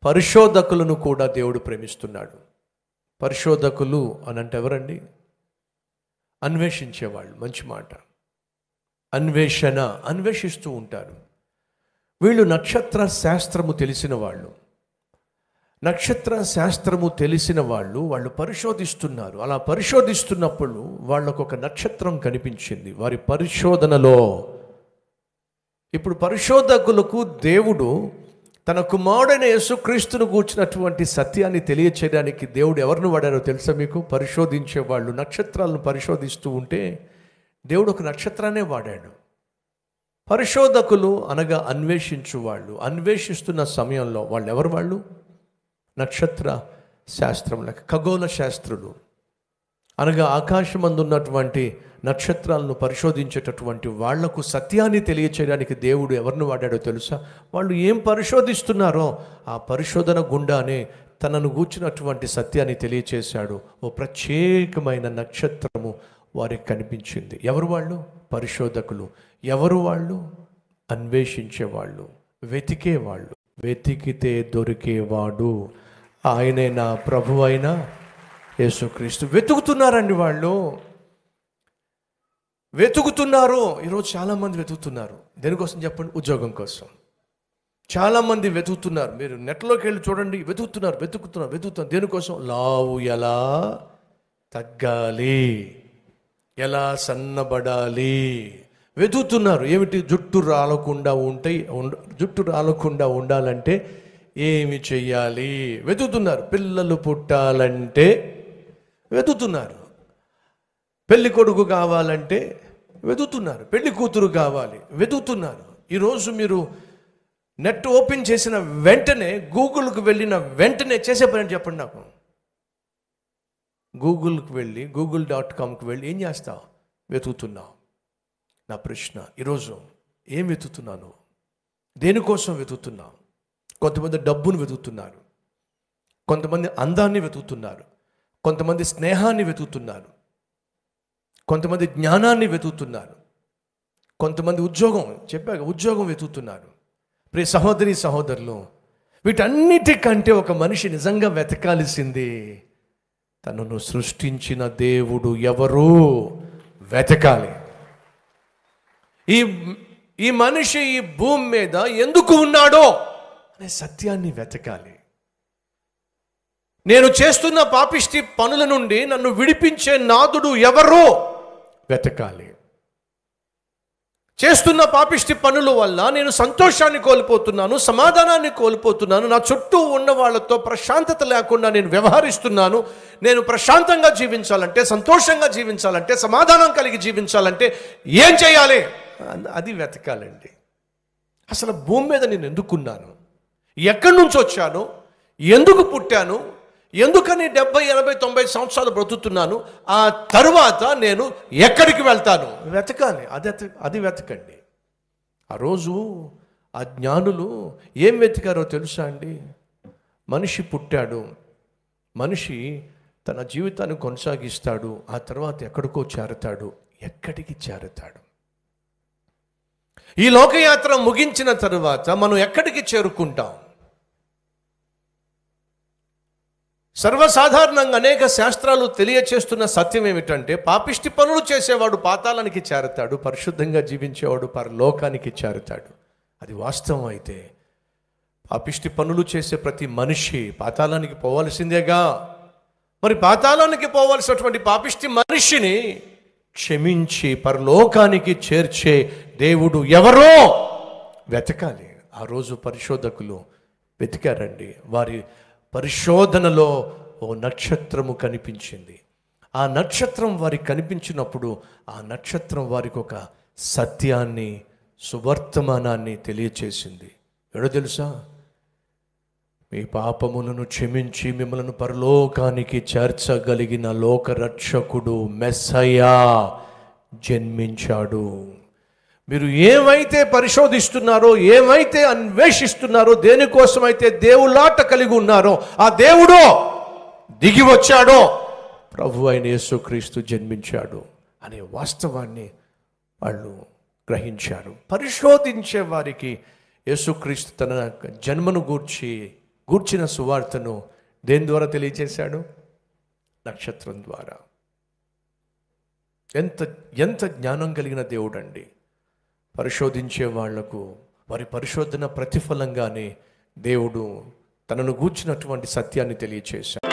పరిశోధకులను కూడా దేవుడు ప్రేమిస్తున్నాడు. పరిశోధకులు అని అంటే ఎవరండి? అన్వేషించేవాళ్ళు. మంచి మాట. అన్వేషిస్తూ ఉంటారు. వీళ్ళు నక్షత్ర శాస్త్రము తెలిసిన వాళ్ళు. వాళ్ళు పరిశోధిస్తున్నారు. అలా పరిశోధిస్తున్నప్పుడు వాళ్ళకు ఒక నక్షత్రం కనిపించింది వారి పరిశోధనలో. ఇప్పుడు పరిశోధకులకు దేవుడు తన కుమారుడైన యేసుక్రీస్తును గూర్చినటువంటి సత్యాన్ని తెలియచేయడానికి దేవుడు ఎవరిని వాడారో తెలుసా మీకు? పరిశోధించే వాళ్ళు. నక్షత్రాలను పరిశోధిస్తూ ఉంటే దేవుడు ఒక నక్షత్రాన్నే వాడాడు. పరిశోధకులు అనగా అన్వేషించువాళ్ళు. అన్వేషిస్తున్న సమయంలో వాళ్ళు ఎవరు? వాళ్ళు నక్షత్ర శాస్త్రముల ఖగోళ శాస్త్రులు అనగా ఆకాశమందు ఉన్నటువంటి నక్షత్రాలను పరిశోధించేటటువంటి వాళ్లకు సత్యాన్ని తెలియచేయడానికి దేవుడు ఎవరిని వాడాడో తెలుసా? వాళ్ళు ఏం పరిశోధిస్తున్నారో ఆ పరిశోధన గుండానే తనను గూర్చినటువంటి సత్యాన్ని తెలియచేశాడు. ఓ ప్రత్యేకమైన నక్షత్రము వారికి కనిపించింది. ఎవరు వాళ్ళు? పరిశోధకులు. ఎవరు వాళ్ళు? అన్వేషించేవాళ్ళు, వెతికేవాళ్ళు. వెతికితే దొరికేవాడు ఆయనే నా ప్రభు అయిన యేసుక్రీస్తు. వెతుకుతున్నారండి వాళ్ళు, వెతుకుతున్నారు. ఈరోజు చాలామంది వెతుకుతున్నారు. దేనికోసం చెప్పండి? ఉద్యోగం కోసం. చాలామంది వెతుకుతున్నారు. మీరు నెట్లోకి వెళ్ళి చూడండి, వెతుకుతున్నారు. దేనికోసం? లావు ఎలా తగ్గాలి, ఎలా సన్నబడాలి వెతుకుతున్నారు. ఏమిటి? జుట్టు రాలకుండా ఉండాలంటే ఏమి చెయ్యాలి వెతుకుతున్నారు. పిల్లలు పుట్టాలంటే వెతుకుతున్నారు. పెళ్లి కొడుకు కావాలంటే వెతుకుతున్నారు. పెళ్లి కూతురు కావాలి వెతుకుతున్నారు. ఈరోజు మీరు నెట్ ఓపెన్ చేసిన వెంటనే, గూగుల్కి వెళ్ళిన వెంటనే చేసే పని చెప్పండి నాకు. గూగుల్కి వెళ్ళి google.comకి వెళ్ళి ఏం చేస్తావు? వెతుకుతున్నావు. నా ప్రశ్న ఈరోజు, ఏం వెతుకుతున్నాను? దేనికోసం వెతుకుతున్నావు? కొంతమంది డబ్బును వెతుకుతున్నారు, కొంతమంది అందాన్ని వెతుకుతున్నారు, కొంతమంది స్నేహాన్ని వెతుకుతున్నారు, కొంతమంది జ్ఞానాన్ని వెతుకుతున్నారు, కొంతమంది ఉద్యోగం వెతుకుతున్నారు. ప్రియ సహోదరి సహోదరులు, వీటన్నిటికంటే ఒక మనిషి నిజంగా వెతకాల్సింది తనను సృష్టించిన దేవుడు ఎవరు వెతకాలి. ఈ మనిషి ఈ భూమి మీద ఎందుకు ఉన్నాడో అనే సత్యాన్ని వెతకాలి. నేను చేస్తున్న పాపిష్టి పనుల నుండి నన్ను విడిపించే నాదుడు ఎవరో వెతకాలి. చేస్తున్న పాపిష్టి పనుల వల్ల నేను సంతోషాన్ని కోల్పోతున్నాను, సమాధానాన్ని కోల్పోతున్నాను, నా చుట్టూ ఉన్న వాళ్ళతో ప్రశాంతత లేకుండా నేను వ్యవహరిస్తున్నాను. నేను ప్రశాంతంగా జీవించాలంటే, సంతోషంగా జీవించాలంటే, సమాధానం కలిగి జీవించాలంటే ఏం చేయాలి? అది వెతకాలండి. అసలు భూమి మీద నేను ఎందుకున్నాను, ఎక్కడి నుంచి వచ్చాను, ఎందుకు పుట్టాను, ఎందుకని 70, 80, 90 సంవత్సరాలు బ్రతుకుతున్నాను, ఆ తరువాత నేను ఎక్కడికి వెళ్తాను వెతకాలి. అది వెతకండి. ఆ రోజు ఆ జ్ఞానులు ఏం వెతికారో తెలుసా అండి? మనిషి పుట్టాడు, మనిషి తన జీవితాన్ని కొనసాగిస్తాడు, ఆ తర్వాత ఎక్కడికో చేరతాడు. ఎక్కడికి చేరతాడు? ఈ లోకయాత్ర ముగించిన తరువాత మనం ఎక్కడికి చేరుకుంటాం? సర్వసాధారణంగా అనేక శాస్త్రాలు తెలియచేస్తున్న సత్యం ఏమిటంటే, పాపిష్టి పనులు చేసేవాడు పాతాళానికి చేరతాడు, పరిశుద్ధంగా జీవించేవాడు పరలోకానికి చేరతాడు. అది వాస్తవం. అయితే పాపిష్టి పనులు చేసే ప్రతి మనిషి పాతాళానికి పోవాల్సిందేగా. మరి పాతాళానికి పోవాల్సినటువంటి పాపిష్టి మనిషిని క్షమించి పరలోకానికి చేర్చే దేవుడు ఎవరో వెతకాలి. ఆ రోజు పరిశోధకులు వెతికారండి. వారి పరిశోధనలో ఓ నక్షత్రము కనిపించింది. ఆ నక్షత్రం వారికి కనిపించినప్పుడు ఆ నక్షత్రం వారికి ఒక సత్యాన్ని, సువర్తమానాన్ని తెలియచేసింది. ఎవడో తెలుసా? మీ పాపములను క్షమించి మిమ్మల్ని పరలోకానికి చేర్చగలిగిన లోకరక్షకుడు మెస్సయ్యా జన్మించాడు. మీరు ఏమైతే పరిశోధిస్తున్నారో, ఏమైతే అన్వేషిస్తున్నారో, దేనికోసమైతే దేవులాట కలిగి ఉన్నారో, ఆ దేవుడు దిగి వచ్చాడో, ప్రభు అయిన యేసుక్రీస్తు జన్మించాడు అనే వాస్తవాన్ని వాళ్ళు గ్రహించారు. పరిశోధించే వారికి యేసుక్రీస్తు తన జన్మను గూర్చి గూర్చిన సువార్తను దేని ద్వారా తెలియచేశాడు? నక్షత్రం ద్వారా. ఎంత ఎంత జ్ఞానం కలిగిన దేవుడండి. పరిశోధించే వాళ్లకు వారి పరిశోధన ప్రతిఫలంగానే దేవుడు తనను గూర్చినటువంటి సత్యాన్ని తెలియచేశాడు.